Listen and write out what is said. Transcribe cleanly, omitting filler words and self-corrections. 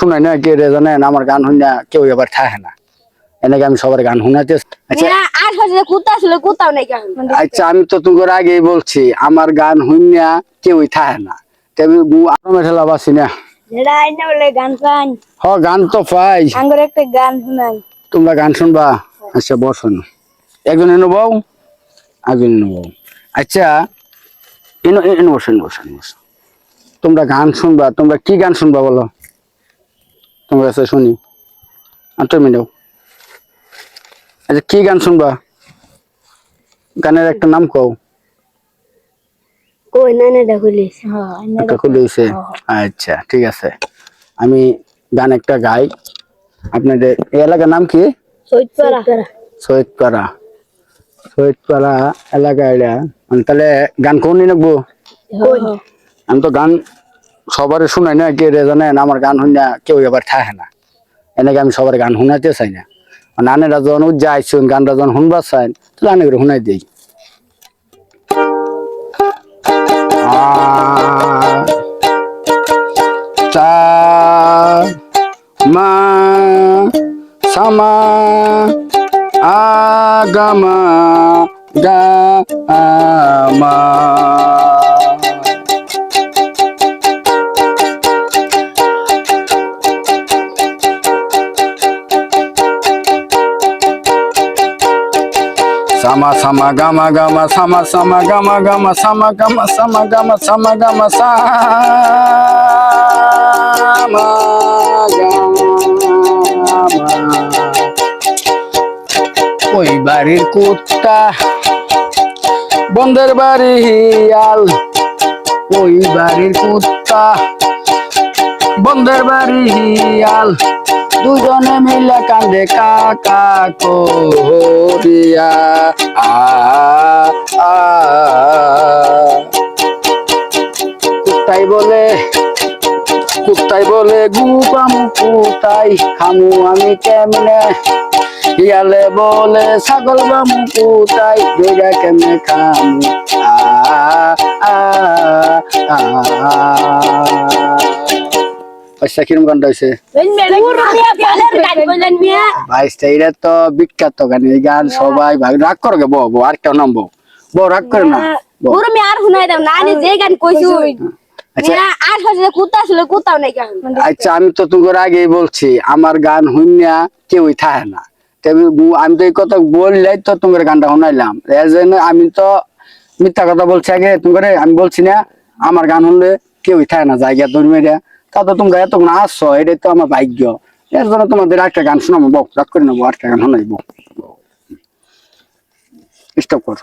শুনাই না কে রে জানেন আমার গান শুনে কেউ এবার থাকে না এনেকে আমি সবার গান শুনাতে। আচ্ছা আমি তো তোমার আগেই বলছি আমার গান শুনিয়া কেউই থাকে না তবে মেঠেলা বাসি না গান তো পাই একটা গান শুনাই তোমরা গান শুনবা। আচ্ছা বসুন একজন এনে বউ একজন এনে বউ। আচ্ছা এনে বসেন বসেন বসেন তোমরা গান শুনবা তোমরা কি গান শুনবা বলো তোমরা কাছে শুনি মিনিট। আচ্ছা কি গান শুনবা গানের একটা নাম কও। খুলেছে আচ্ছা ঠিক আছে আমি গান একটা গাই। আপনাদের এই এলাকার নাম কি? সৈয়দপাড়া সৈয়দপাড়া এলাকা এটা তাহলে গান কোন নেবো? আমি তো গান সবার শুনাই না কে রে জানেন আমার গান শুনে কেউ এবার থাকে না এনেকে আমি সবার গান শুনাইতে চাই না। নানেরা যখন উজ্জাইছুন গানটা যখন শুনবার চাই তাহলে আনে করে শুনাই দিই। মা সামা আগমা gamma sama sama gama gama sama sama gama gama sama gama sama gama sama gama sama gama ওই বাড়ির কুত্তা বন্ধের বাড়ি হিয়াল ওই বাড়ির কুত্তা বন্ধের বাড়ি হিয়াল দুজনে মিলে কান্দে কাকা করিয়া কুত্তাই বলে গুপামু কুতাই খামু আমি কেমনে ইয়ালে বলে ছাগল বামু কুতাই দুইটা কেমনে খামু আচ্ছা কিরম গানটা হয়েছে? এটা তো বিখ্যাত গান এই গান সবাই রাগ করো গে বউ আর কেউ নাম বউ রাগ করে না আচ্ছা আমি তো তোমার আগেই বলছি আমার গান শুনিয়া কেউই থাকে না আমি তো এই কথা বললাই তো তোমার গানটা শুনাইলাম এর জন্য আমি তো মিথ্যা কথা বলছি আগে তোমার আমি বলছি না আমার গান শুনলে কেউই থাকে না জায়গা ধর্মীরা তা তো তোমরা এতক্ষণ আসছো এটাই তো আমার ভাগ্য এর জন্য তোমাদের একটা গান শোনাবো বউ রাগ করে নেবো একটা গান শোনাইবো স্টপ কর।